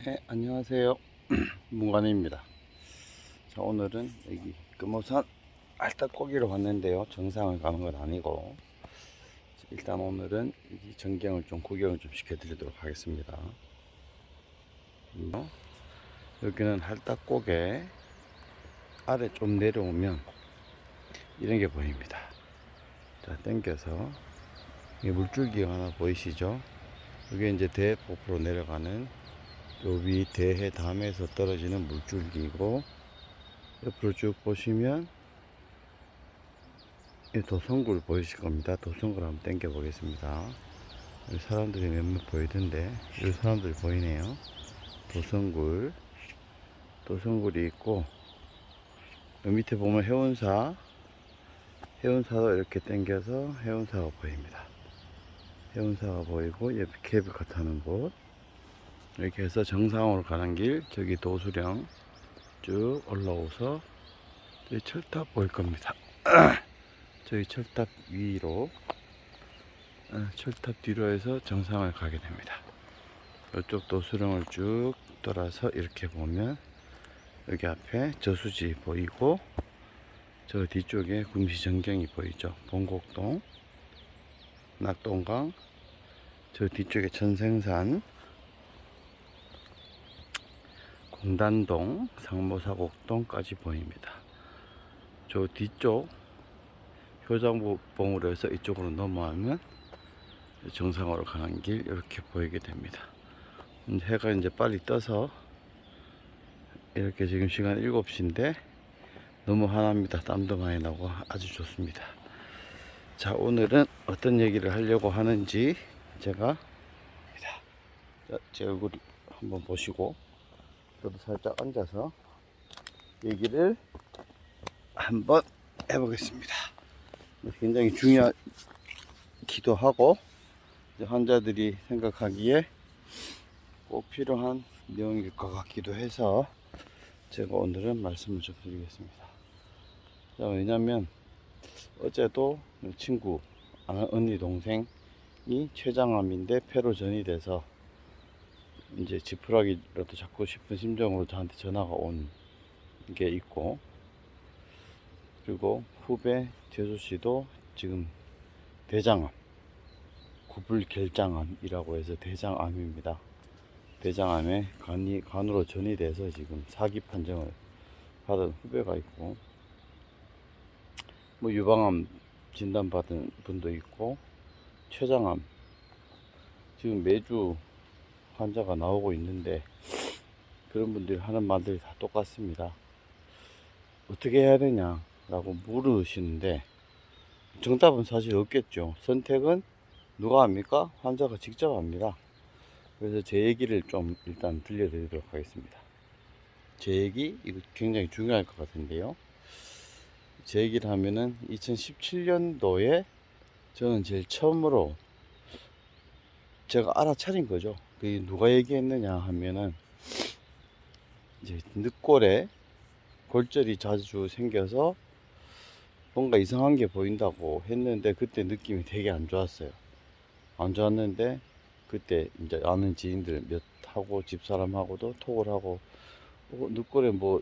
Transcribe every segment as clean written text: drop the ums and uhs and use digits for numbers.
네, 안녕하세요. 문관입니다. 자, 오늘은 여기 금오산 알딱고기로 왔는데요. 정상을 가는 건 아니고, 일단 오늘은 이 전경을 좀 구경을 좀 시켜드리도록 하겠습니다. 여기는 알딱고개 아래 좀 내려오면 이런 게 보입니다. 자, 당겨서 이 물줄기가 하나 보이시죠? 이게 이제 대폭포로 내려가는 요 위 대해 담에서 떨어지는 물줄기이고, 옆으로 쭉 보시면 이 도성굴 보이실 겁니다. 도성굴 한번 당겨 보겠습니다. 사람들이 몇몇 보이던데 이 사람들이 보이네요. 도성굴이 있고, 여 밑에 보면 해운사도 이렇게 당겨서 해운사가 보입니다. 해운사가 보이고, 옆에 케이블카 타는 곳, 이렇게 해서 정상으로 가는 길, 저기 도수령 쭉 올라오서 저기 철탑 보일 겁니다. 저희 철탑 위로, 철탑 뒤로 해서 정상을 가게 됩니다. 이쪽 도수령을 쭉 돌아서 이렇게 보면 여기 앞에 저수지 보이고, 저 뒤쪽에 궁시전경이 보이죠. 봉곡동, 낙동강, 저 뒤쪽에 천생산, 공단동, 상모사곡동까지 보입니다. 저 뒤쪽 효장봉으로 해서 이쪽으로 넘어가면 정상으로 가는 길 이렇게 보이게 됩니다. 해가 이제 빨리 떠서 이렇게 지금 시간 7시인데 너무 환합니다. 땀도 많이 나고 아주 좋습니다. 자, 오늘은 어떤 얘기를 하려고 하는지 제가 제 얼굴 한번 보시고 저도 살짝 앉아서 얘기를 한번 해보겠습니다. 굉장히 중요하기도 하고 환자들이 생각하기에 꼭 필요한 내용일 것 같기도 해서 제가 오늘은 말씀을 좀 드리겠습니다. 자, 왜냐면 어제도 친구, 언니 동생이 췌장암인데 폐로 전이돼서 이제 지푸라기라도 잡고 싶은 심정으로 저한테 전화가 온 게 있고, 그리고 후배 재수씨도 지금 대장암, 구불결장암이라고 해서 대장암입니다. 대장암에 간으로 전이돼서 지금 사기 판정을 받은 후배가 있고, 뭐 유방암 진단받은 분도 있고, 췌장암 지금 매주 환자가 나오고 있는데, 그런 분들이 하는 말들이 다 똑같습니다. 어떻게 해야 되냐라고 물으시는데 정답은 사실 없겠죠. 선택은 누가 합니까? 환자가 직접 합니다. 그래서 제 얘기를 좀 일단 들려드리도록 하겠습니다. 제 얘기 이거 굉장히 중요할 것 같은데요. 제 얘기를 하면은 2017년도에 저는 제일 처음으로 제가 알아차린 거죠. 그 누가 얘기했느냐 하면은 이제 늑골에 골절이 자주 생겨서 뭔가 이상한 게 보인다고 했는데, 그때 느낌이 되게 안 좋았어요. 안 좋았는데 그때 이제 아는 지인들 몇 하고 집사람하고도 톡을 하고, 늑골에 뭐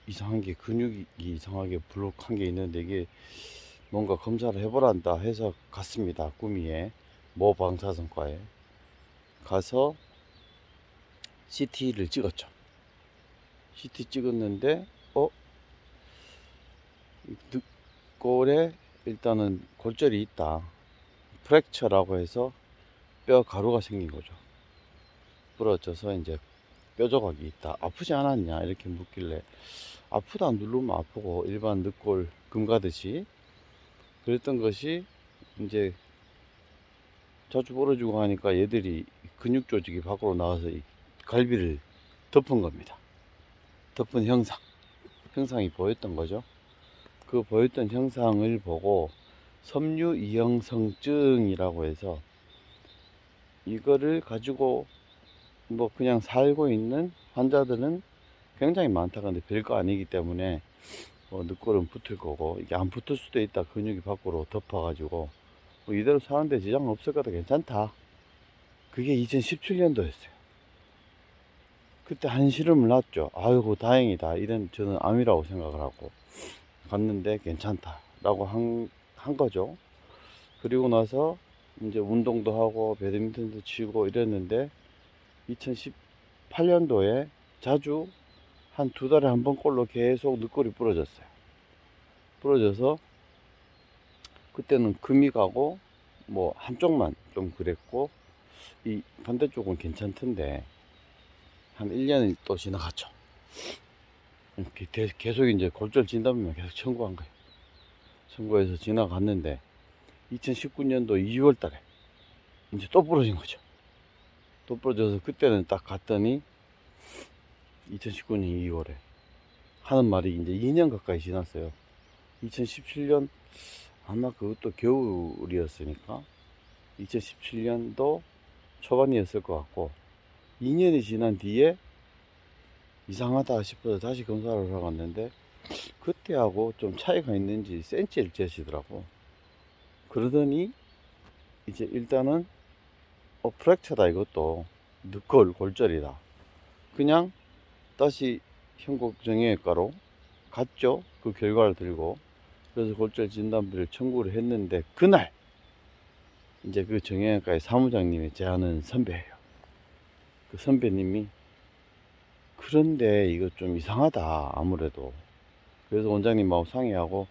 이상한 게, 근육이 이상하게 불룩한 게 있는데 이게 뭔가 검사를 해보란다 해서 갔습니다. 구미에 모 방사선과에 가서 CT를 찍었죠. CT 찍었는데 늑골에 일단은 골절이 있다, 프랙처라고 해서 뼈 가루가 생긴 거죠. 부러져서 이제 뼈 조각이 있다. 아프지 않았냐 이렇게 묻길래, 아프다 누르면 아프고 일반 늑골 금 가듯이 그랬던 것이 이제 자주 부러지고 하니까 얘들이 근육 조직이 밖으로 나와서 이 갈비를 덮은 겁니다. 덮은 형상이 보였던 거죠. 그 보였던 형상을 보고 섬유 이형성증이라고 해서, 이거를 가지고 뭐 그냥 살고 있는 환자들은 굉장히 많다. 근데 별거 아니기 때문에 늑골은 붙을 거고, 이게 안 붙을 수도 있다. 근육이 밖으로 덮어가지고 이대로 사는데 지장 없을 거다, 괜찮다. 그게 2017년도였어요. 그때 한시름을 놨죠. 아이고 다행이다, 이런 저는 암이라고 생각을 하고 갔는데 괜찮다라고 한 거죠. 그리고 나서 이제 운동도 하고 배드민턴도 치고 이랬는데 2018년도에 자주 한 2달에 한 번꼴로 계속 늑골이 부러졌어요. 부러져서 그때는 금이 가고 뭐 한쪽만 좀 그랬고 이 반대쪽은 괜찮던데 한 1년이 또 지나갔죠. 계속 이제 골절 진단만 계속 청구한 거예요. 청구해서 지나갔는데 2019년도 2월 달에 이제 또 부러진 거죠. 또 부러져서 그때는 딱 갔더니 2019년 2월에 하는 말이 이제 2년 가까이 지났어요. 2017년 아마 그것도 겨울이었으니까 2017년도 초반이었을 것 같고 2년이 지난 뒤에 이상하다 싶어서 다시 검사를 하러 갔는데 그때하고 좀 차이가 있는지 센치를 재시더라고. 그러더니 이제 일단은 프랙처다, 이것도 늑골 골절이다. 그냥 다시 형곡정형외과로 갔죠. 그 결과를 들고. 그래서 골절 진단비를 청구를 했는데 그날 이제 그 정형외과의 사무장님이 제 아는 선배예요. 그 선배님이 그런데 이거 좀 이상하다 아무래도. 그래서 원장님하고 상의하고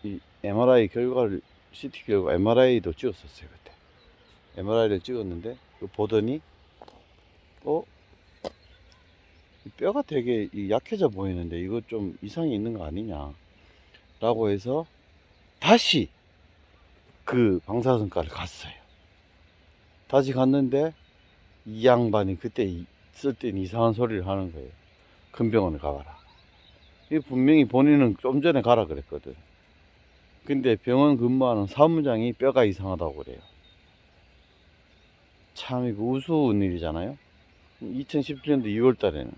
이 MRI 결과를 CT 결과 MRI도 찍었었어요. 그때 MRI를 찍었는데 보더니 뼈가 되게 약해져 보이는데 이거 좀 이상이 있는 거 아니냐 라고 해서 다시 그 방사선과를 갔어요. 다시 갔는데 이 양반이 그때 있을 땐 이상한 소리를 하는 거예요. 큰 병원에 가봐라. 이 분명히 본인은 좀 전에 가라 그랬거든. 근데 병원 근무하는 사무장이 뼈가 이상하다고 그래요. 참 이거 우스운 일이잖아요. 2017년도 2월 달에는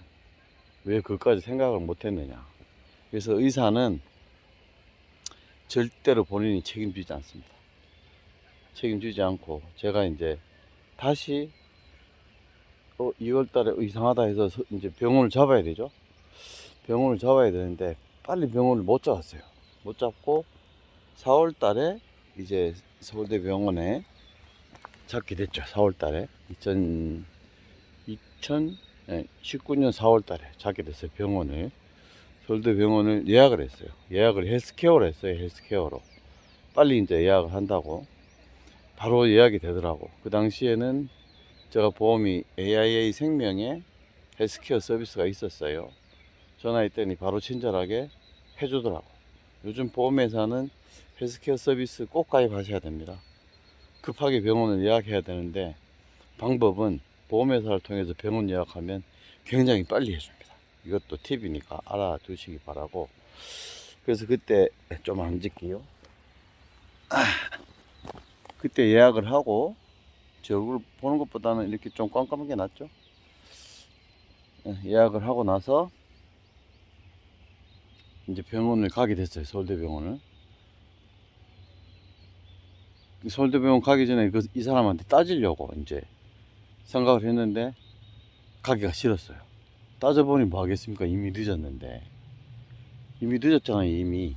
왜 그것까지 생각을 못 했느냐. 그래서 의사는 절대로 본인이 책임지지 않습니다. 책임지지 않고 제가 이제 다시 2월 달에 이상하다 해서 이제 병원을 잡아야 되죠. 병원을 잡아야 되는데 빨리 병원을 못 잡았어요. 못 잡고 4월 달에 이제 서울대 병원에 잡게 됐죠. 4월 달에 2019년 4월 달에 잡게 됐어요. 병원을. 서울대 병원을 예약을 했어요. 예약을 헬스케어로 했어요. 헬스케어로. 빨리 이제 예약을 한다고. 바로 예약이 되더라고. 그 당시에는 제가 보험이 AIA 생명에 헬스케어 서비스가 있었어요. 전화했더니 바로 친절하게 해주더라고. 요즘 보험회사는 헬스케어 서비스 꼭 가입하셔야 됩니다. 급하게 병원을 예약해야 되는데 방법은 보험회사를 통해서 병원 예약하면 굉장히 빨리 해줍니다. 이것도 팁이니까 알아두시기 바라고. 그래서 그때 좀 안 짓기요. 그때 예약을 하고 제 얼굴 보는 것보다는 이렇게 좀 깜깜한 게 낫죠. 예약을 하고 나서 이제 병원을 가게 됐어요. 서울대병원을. 서울대병원 가기 전에 이 사람한테 따지려고 이제 생각을 했는데 가기가 싫었어요. 따져보니 뭐 하겠습니까? 이미 늦었는데. 이미 늦었잖아요. 이미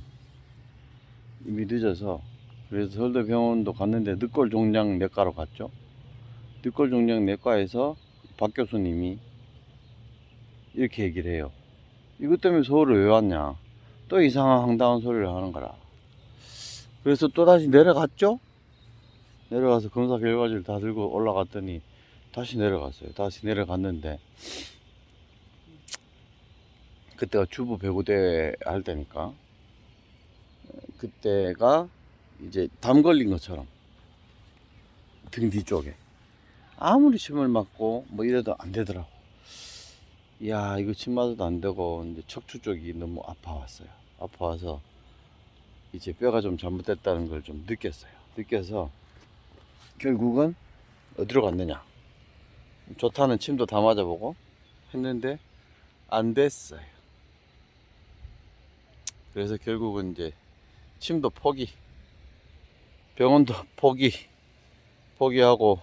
늦어서. 그래서 서울대병원도 갔는데 늑골종양 내과로 갔죠. 늑골종양 내과에서 박 교수님이 이렇게 얘기를 해요. 이것 때문에 서울에 왜 왔냐. 또 이상한 황당한 소리를 하는 거라. 그래서 또 다시 내려갔죠. 내려가서 검사 결과지를 다 들고 올라갔더니 다시 내려갔어요. 다시 내려갔는데 그때가 주부 배구대회 할 때니까 그때가 이제 담 걸린 것처럼 등 뒤쪽에 아무리 침을 맞고 뭐 이래도 안 되더라고. 이야, 이거 침 맞아도 안 되고 이제 척추 쪽이 너무 아파왔어요. 아파와서 이제 뼈가 좀 잘못됐다는 걸 좀 느꼈어요. 느껴서 결국은 어디로 갔느냐. 좋다는 침도 다 맞아보고 했는데 안 됐어요. 그래서 결국은 이제 침도 포기, 병원도 포기하고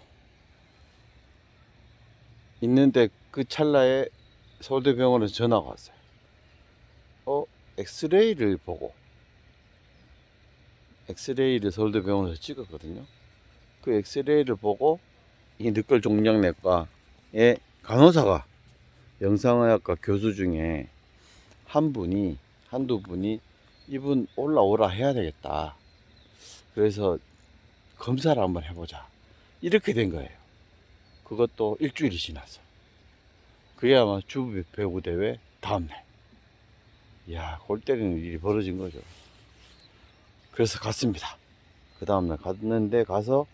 있는데 그 찰나에 서울대병원에서 전화가 왔어요. 엑스레이를 보고, 엑스레이를 서울대병원에서 찍었거든요. 그 엑스레이를 보고 이 늑골종양내과의 간호사가, 영상의학과 교수 중에 한두 분이 이분 올라오라 해야 되겠다. 그래서 검사를 한번 해보자. 이렇게 된 거예요. 그것도 일주일이 지나서. 그게 아마 주부 배구 대회 다음날. 이야, 골 때리는 일이 벌어진 거죠. 그래서 갔습니다. 그 다음날 갔는데, 가서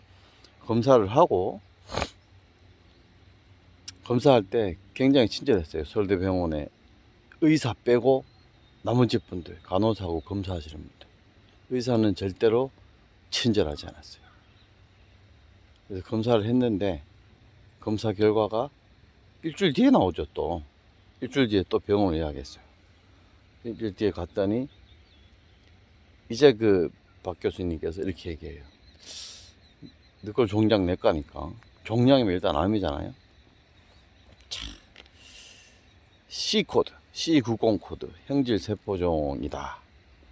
검사를 하고, 검사할 때 굉장히 친절했어요. 서울대병원에 의사 빼고 나머지 분들, 간호사하고 검사하시는 분들, 의사는 절대로 친절하지 않았어요. 그래서 검사를 했는데, 검사 결과가 일주일 뒤에 나오죠. 또 일주일 뒤에 또 병원을 예약했어요. 일주일 뒤에 갔더니 이제 그 박 교수님께서 이렇게 얘기해요. 늑골 종양 내과니까, 종양이면 일단 암이잖아요. C코드, C90 코드, 형질 세포종이다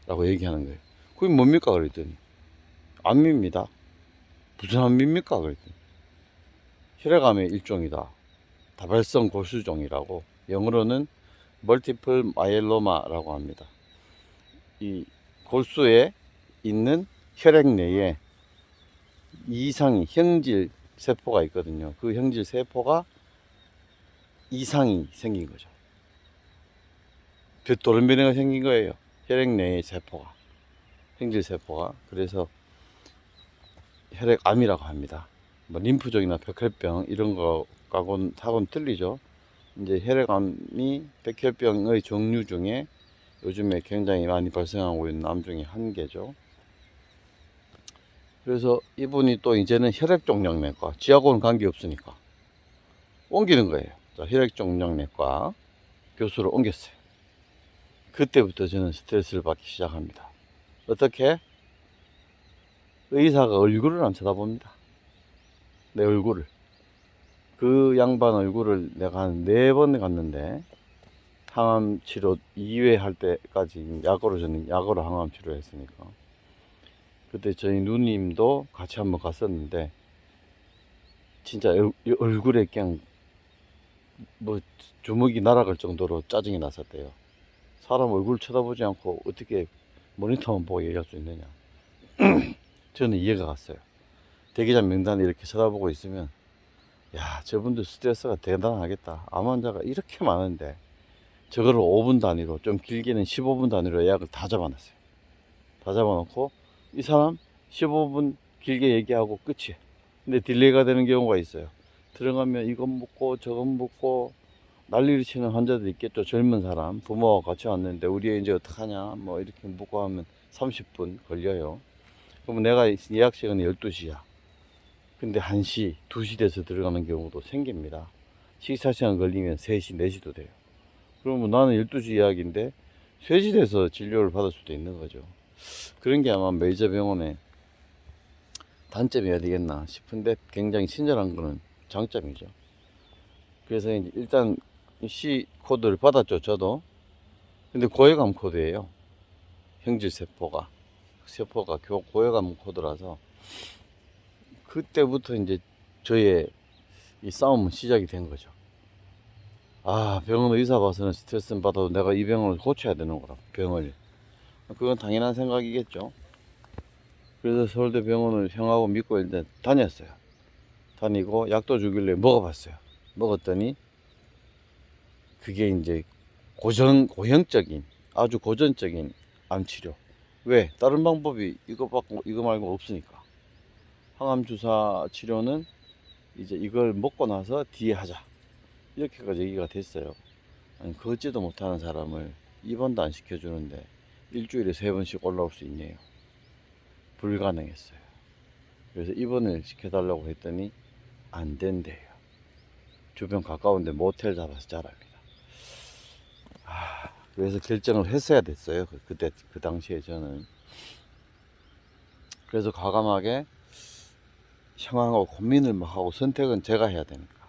라고 얘기하는 거예요. 그게 뭡니까 그랬더니, 암입니다. 무슨 암입니까 그랬더니, 혈액암의 일종이다. 다발성 골수종이라고, 영어로는 멀티플 마이엘로마라고 합니다. 이 골수에 있는 혈액 내에 이상이, 형질 세포가 있거든요. 그 형질 세포가 이상이 생긴 거죠. 돌연변이가 생긴 거예요. 혈액 내의 세포가, 형질 세포가. 그래서 혈액암이라고 합니다. 뭐 림프종이나 백혈병 이런 거하고는 틀리죠. 이제 혈액암이 백혈병의 종류 중에 요즘에 굉장히 많이 발생하고 있는 암 중에 한 개죠. 그래서 이분이 또 이제는 혈액종양내과, 지하고는 관계없으니까 옮기는 거예요. 자, 혈액종양내과 교수로 옮겼어요. 그때부터 저는 스트레스를 받기 시작합니다. 어떻게? 의사가 얼굴을 안 쳐다봅니다. 내 얼굴을. 그 양반 얼굴을 내가 한 4번 갔는데, 항암 치료 2회 할 때까지 저는 약으로 항암 치료했으니까. 그때 저희 누님도 같이 한번 갔었는데, 진짜 얼굴에 그냥 뭐 주먹이 날아갈 정도로 짜증이 났었대요. 사람 얼굴 쳐다보지 않고 어떻게 모니터만 보고 얘기할 수 있느냐. 저는 이해가 갔어요. 대기자 명단에 이렇게 쳐다보고 있으면, 야, 저분들 스트레스가 대단하겠다. 암 환자가 이렇게 많은데 저거를 5분 단위로, 좀 길게는 15분 단위로 예약을 다 잡아놨어요. 다 잡아놓고 이 사람 15분 길게 얘기하고 끝이에요. 근데 딜레이가 되는 경우가 있어요. 들어가면 이건 묻고 저건 묻고 난리를 치는 환자들 있겠죠. 젊은 사람, 부모와 같이 왔는데 우리 애 이제 어떡하냐 뭐 이렇게 묻고 하면 30분 걸려요. 그러면 내가 예약 시간이 12시야. 근데 1시, 2시 돼서 들어가는 경우도 생깁니다. 식사 시간 걸리면 3시, 4시도 돼요. 그러면 나는 12시 예약인데 3시 돼서 진료를 받을 수도 있는 거죠. 그런 게 아마 메이저 병원의 단점이어야 되겠나 싶은데, 굉장히 친절한 거는 장점이죠. 그래서 이제 일단 C 코드를 받았죠, 저도. 근데 고혈암 코드예요. 형질 세포가 고혈암 코드라서, 그때부터 이제 저의 이 싸움은 시작이 된 거죠. 아, 병원 의사 봐서는 스트레스는 받아도 내가 이 병을 고쳐야 되는 거라, 병을. 그건 당연한 생각이겠죠. 그래서 서울대 병원을 형하고 믿고 일단 다녔어요. 다니고 약도 주길래 먹어봤어요. 먹었더니 그게 이제 고형적인, 아주 고전적인 암치료. 왜? 다른 방법이 이거 말고 없으니까. 항암 주사 치료는 이제 이걸 먹고 나서 뒤에 하자, 이렇게까지 얘기가 됐어요. 아니, 걷지도 못하는 사람을 입원도 안 시켜주는데 일주일에 3번씩 올라올 수 있네요. 불가능했어요. 그래서 입원을 시켜달라고 했더니 안 된대요. 주변 가까운데 모텔 잡아서 자랍니다. 그래서 결정을 했어야 됐어요. 그때 그 당시에 저는. 그래서 과감하게 형하고 고민을 막 하고, 선택은 제가 해야 되니까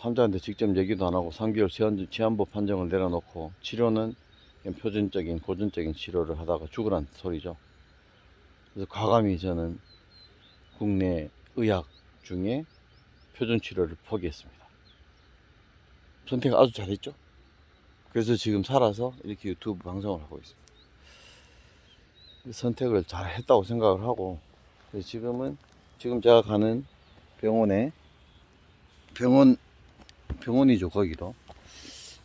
환자한테 직접 얘기도 안 하고 3개월 치안부 판정을 내려놓고 치료는 그냥 표준적인 고전적인 치료를 하다가 죽으란 소리죠. 그래서 과감히 저는 국내 의학 중에 표준 치료를 포기했습니다. 선택 아주 잘했죠. 그래서 지금 살아서 이렇게 유튜브 방송을 하고 있습니다. 선택을 잘 했다고 생각을 하고, 지금 제가 가는 병원에 병원이죠. 거기도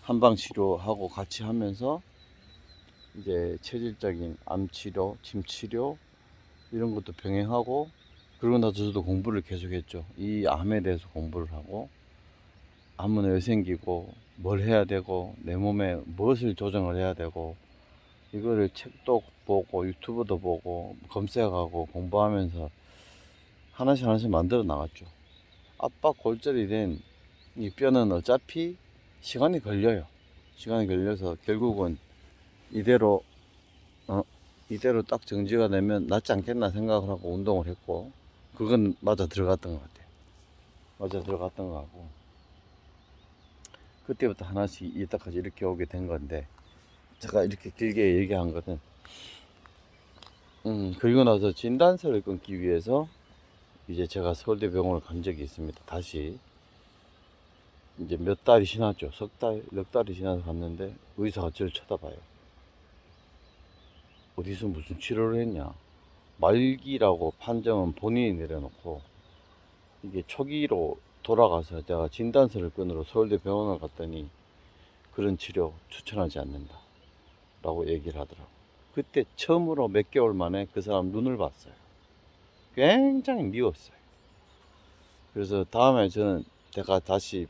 한방 치료하고 같이 하면서 이제 체질적인 암 치료, 침 치료 이런 것도 병행하고, 그러고 나서 저도 공부를 계속했죠. 이 암에 대해서 공부를 하고, 암은 왜 생기고 뭘 해야 되고 내 몸에 무엇을 조정을 해야 되고, 이거를 책도 보고 유튜브도 보고 검색하고 공부하면서 하나씩 만들어 나갔죠. 압박 골절이 된 이 뼈는 어차피 시간이 걸려요. 시간이 걸려서 결국은 이대로 딱 정지가 되면 낫지 않겠나 생각을 하고 운동을 했고, 그건 맞아 들어갔던 것 같아요. 맞아 들어갔던 것 같고, 그때부터 하나씩 이따까지 이렇게 오게 된 건데, 제가 이렇게 길게 얘기한 거는 그리고 나서 진단서를 끊기 위해서 이제 제가 서울대병원을 간 적이 있습니다. 다시 이제 몇 달이 지났죠. 석 달, 넉 달이 지나서 갔는데 의사가 저를 쳐다봐요. 어디서 무슨 치료를 했냐. 말기라고 판정은 본인이 내려놓고, 이게 초기로 돌아가서 제가 진단서를 끊으러 서울대병원을 갔더니 그런 치료 추천하지 않는다 라고 얘기를 하더라고. 그때 처음으로 몇 개월 만에 그 사람 눈을 봤어요. 굉장히 미웠어요. 그래서 다음에 제가 다시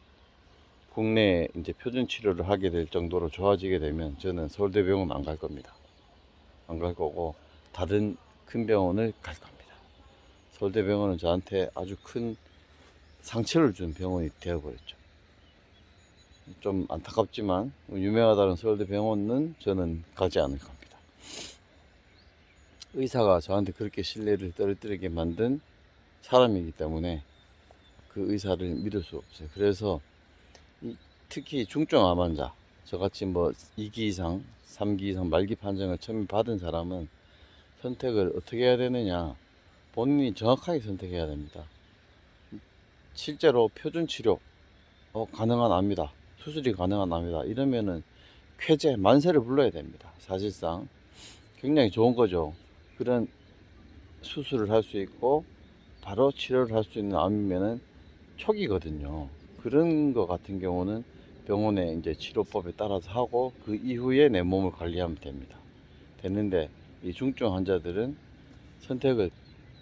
국내에 이제 표준 치료를 하게 될 정도로 좋아지게 되면 저는 서울대병원 안 갈 겁니다. 안 갈 거고 다른 큰 병원을 갈 겁니다. 서울대병원은 저한테 아주 큰 상처를 준 병원이 되어버렸죠. 좀 안타깝지만 유명하다는 서울대병원은 저는 가지 않을 겁니다. 의사가 저한테 그렇게 신뢰를 떨어뜨리게 만든 사람이기 때문에 그 의사를 믿을 수 없어요. 그래서 특히 중증암 환자, 저같이 뭐 2기 이상, 3기 이상 말기 판정을 처음 받은 사람은 선택을 어떻게 해야 되느냐, 본인이 정확하게 선택해야 됩니다. 실제로 표준 치료 가능한 암이다, 수술이 가능한 암이다 이러면은 쾌제 만세를 불러야 됩니다. 사실상 굉장히 좋은 거죠. 그런 수술을 할 수 있고 바로 치료를 할 수 있는 암이면은 초기거든요. 그런 거 같은 경우는 병원에 이제 치료법에 따라서 하고 그 이후에 내 몸을 관리하면 됩니다. 됐는데 이 중증 환자들은 선택을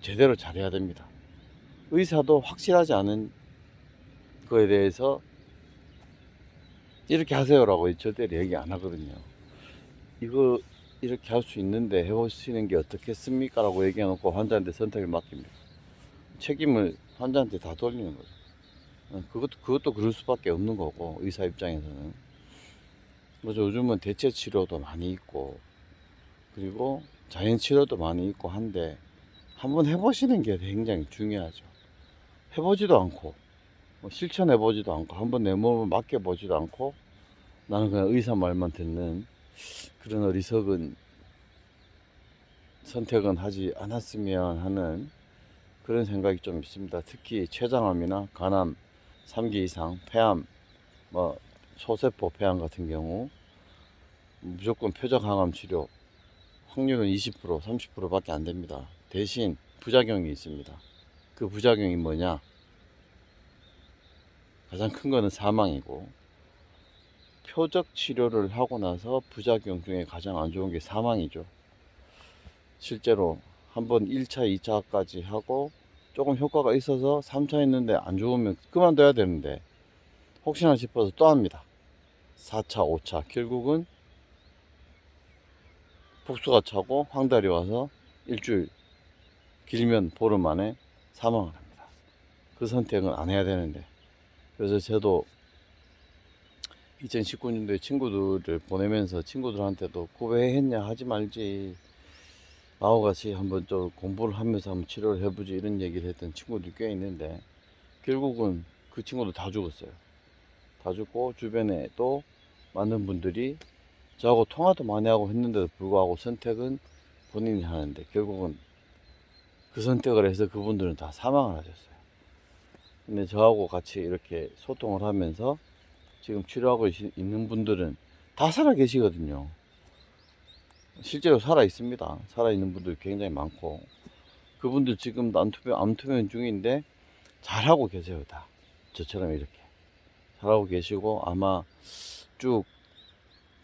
제대로 잘해야 됩니다. 의사도 확실하지 않은 거에 대해서 이렇게 하세요라고 절대로 얘기 안 하거든요. 이거 이렇게 할 수 있는데 해보시는 게 어떻겠습니까? 라고 얘기해놓고 환자한테 선택을 맡깁니다. 책임을 환자한테 다 돌리는 거죠. 그것도 그럴 수밖에 없는 거고, 의사 입장에서는. 그래서 요즘은 대체 치료도 많이 있고, 그리고 자연 치료도 많이 있고 한데, 한번 해보시는 게 굉장히 중요하죠. 해보지도 않고, 실천해보지도 않고, 한번 내 몸을 맡겨보지도 않고, 나는 그냥 의사 말만 듣는 그런 어리석은 선택은 하지 않았으면 하는 그런 생각이 좀 있습니다. 특히 췌장암이나 간암 3기 이상, 폐암, 소세포 폐암 같은 경우 무조건 표적항암 치료 확률은 20%, 30%밖에 안 됩니다. 대신 부작용이 있습니다. 그 부작용이 뭐냐? 가장 큰 거는 사망이고, 표적 치료를 하고 나서 부작용 중에 가장 안 좋은 게 사망이죠. 실제로 한번 1차, 2차까지 하고 조금 효과가 있어서 3차 했는데 안 좋으면 그만둬야 되는데 혹시나 싶어서 또 합니다. 4차, 5차 결국은 복수가 차고 황달이 와서 일주일, 길면 보름 만에 사망을 합니다. 그 선택은 안 해야 되는데. 그래서 저도 2019년도에 친구들을 보내면서 친구들한테도 그거 왜 했냐, 하지 말지, 나와 같이 한번 좀 공부를 하면서 한번 치료를 해보지 이런 얘기를 했던 친구들이 꽤 있는데 결국은 그 친구들 다 죽었어요. 봐주고, 주변에 또 많은 분들이 저하고 통화도 많이 하고 했는데도 불구하고 선택은 본인이 하는데, 결국은 그 선택을 해서 그분들은 다 사망을 하셨어요. 근데 저하고 같이 이렇게 소통을 하면서 지금 치료하고 있는 분들은 다 살아 계시거든요. 실제로 살아 있습니다. 살아 있는 분들 굉장히 많고, 그분들 지금 암투병 중인데 잘하고 계세요. 다 저처럼 이렇게 잘하고 계시고, 아마 쭉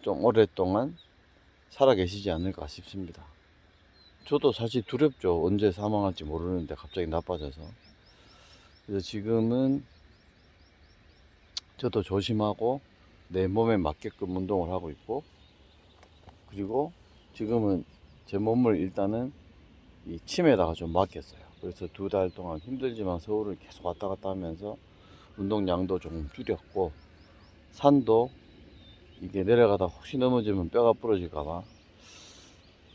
좀 오랫동안 살아 계시지 않을까 싶습니다. 저도 사실 두렵죠. 언제 사망할지 모르는데 갑자기 나빠져서. 그래서 지금은 저도 조심하고 내 몸에 맞게끔 운동을 하고 있고, 그리고 지금은 제 몸을 일단은 이 침에다가 좀 맡겼어요. 그래서 2달 동안 힘들지만 서울을 계속 왔다 갔다 하면서 운동량도 조금 줄였고, 산도 이게 내려가다 혹시 넘어지면 뼈가 부러질까봐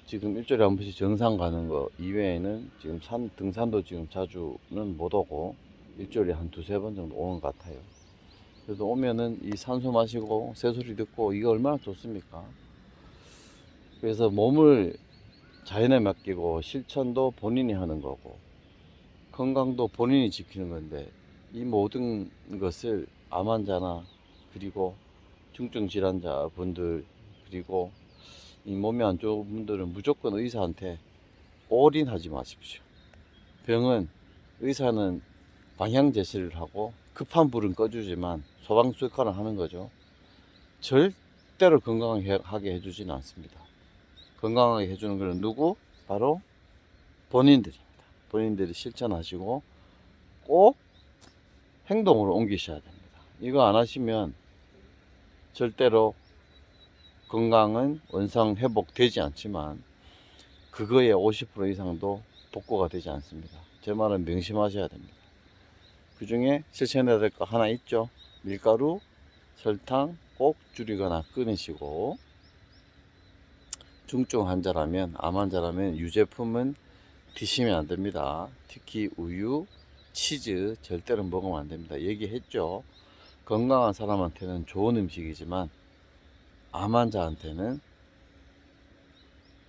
지금 일주일에 한 번씩 정상 가는 거 이외에는 지금 등산도 지금 자주는 못 오고, 일주일에 한 2-3번 정도 오는 것 같아요. 그래도 오면은 이 산소 마시고 새소리 듣고 이거 얼마나 좋습니까? 그래서 몸을 자연에 맡기고, 실천도 본인이 하는 거고, 건강도 본인이 지키는 건데, 이 모든 것을 암 환자나, 그리고 중증 질환자 분들, 그리고 이 몸이 안 좋은 분들은 무조건 의사한테 올인하지 마십시오. 병은, 의사는 방향 제시를 하고 급한 불은 꺼주지만 소방수 역할을 하는 거죠. 절대로 건강하게 해주지는 않습니다. 건강하게 해주는 것은 누구? 바로 본인들입니다. 본인들이 실천하시고 꼭 행동으로 옮기셔야 됩니다. 이거 안 하시면 절대로 건강은 원상 회복되지 않지만 그거의 50% 이상도 복구가 되지 않습니다. 제 말은 명심하셔야 됩니다. 그 중에 실천해야 될 거 하나 있죠. 밀가루, 설탕 꼭 줄이거나 끊으시고, 중증 환자라면, 암 환자라면 유제품은 드시면 안 됩니다. 특히 우유, 치즈 절대로 먹으면 안 됩니다. 얘기했죠. 건강한 사람한테는 좋은 음식이지만 암 환자한테는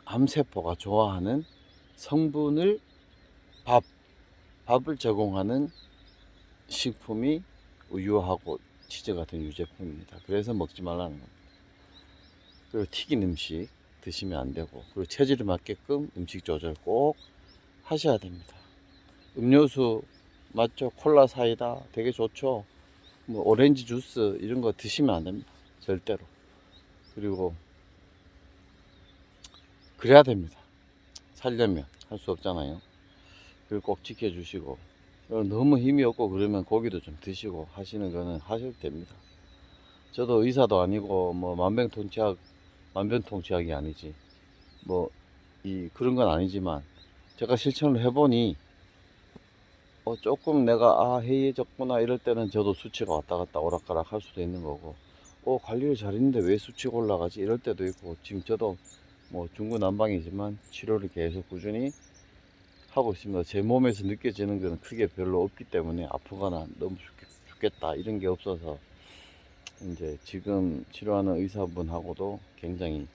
암세포가 좋아하는 성분을 밥을 제공하는 식품이 우유하고 치즈 같은 유제품입니다. 그래서 먹지 말라는 겁니다. 그리고 튀긴 음식 드시면 안 되고, 그리고 체질에 맞게끔 음식 조절 꼭 하셔야 됩니다. 음료수 맞죠? 콜라 사이다 되게 좋죠. 뭐 오렌지 주스 이런 거 드시면 안 됩니다. 절대로. 그리고 그래야 됩니다. 살려면 할 수 없잖아요. 그걸 꼭 지켜주시고, 너무 힘이 없고 그러면 고기도 좀 드시고 하시는 거는 하셔도 됩니다. 저도 의사도 아니고 뭐 만병통치약이 아니지 뭐 그런 건 아니지만, 제가 실천을 해보니 조금 내가 해이해졌구나 이럴 때는 저도 수치가 왔다 갔다 오락가락 할 수도 있는 거고, 관리를 잘했는데 왜 수치가 올라가지 이럴 때도 있고, 지금 저도 뭐 중구난방이지만 치료를 계속 꾸준히 하고 있습니다. 제 몸에서 느껴지는 것은 크게 별로 없기 때문에 아프거나 너무 죽겠다 이런 게 없어서, 이제 지금 치료하는 의사분하고도 굉장히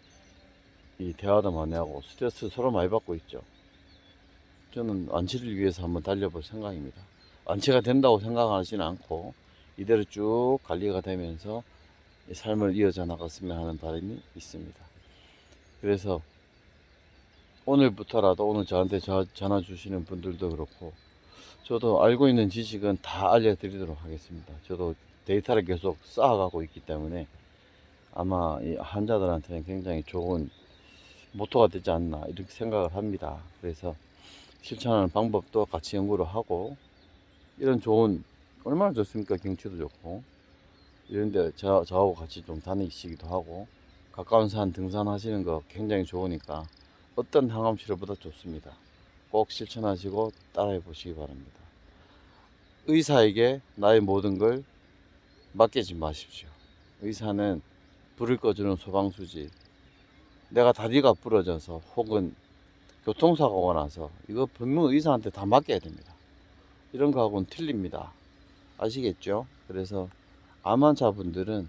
이 대화도 많이 하고 스트레스 서로 많이 받고 있죠. 저는 완치를 위해서 한번 달려볼 생각입니다. 완치가 된다고 생각하지는 않고 이대로 쭉 관리가 되면서 삶을 이어져 나갔으면 하는 바람이 있습니다. 그래서 오늘부터라도, 오늘 저한테 전화 주시는 분들도 그렇고, 저도 알고 있는 지식은 다 알려드리도록 하겠습니다. 저도 데이터를 계속 쌓아가고 있기 때문에 아마 이 환자들한테는 굉장히 좋은 모토가 되지 않나 이렇게 생각을 합니다. 그래서 실천하는 방법도 같이 연구를 하고, 이런 좋은, 얼마나 좋습니까? 경치도 좋고 이런데 저하고 같이 좀 다니시기도 하고, 가까운 산 등산하시는 거 굉장히 좋으니까 어떤 항암 치료보다 좋습니다. 꼭 실천하시고 따라해 보시기 바랍니다. 의사에게 나의 모든 걸 맡기지 마십시오. 의사는 불을 꺼주는 소방수지, 내가 다리가 부러져서 혹은 교통사고가 나서 이거 분명 의사한테 다 맡겨야 됩니다. 이런 거하고는 틀립니다. 아시겠죠? 그래서 암 환자분들은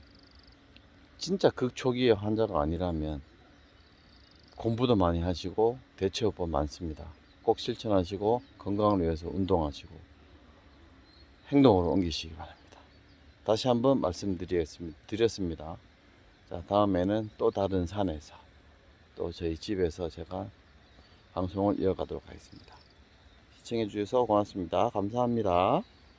진짜 극초기의 환자가 아니라면 공부도 많이 하시고 대처법 많습니다. 꼭 실천하시고 건강을 위해서 운동하시고 행동으로 옮기시기 바랍니다. 다시 한번 말씀드렸습니다. 자, 다음에는 또 다른 산에서 또 저희 집에서 제가 방송을 이어가도록 하겠습니다. 시청해 주셔서 고맙습니다. 감사합니다.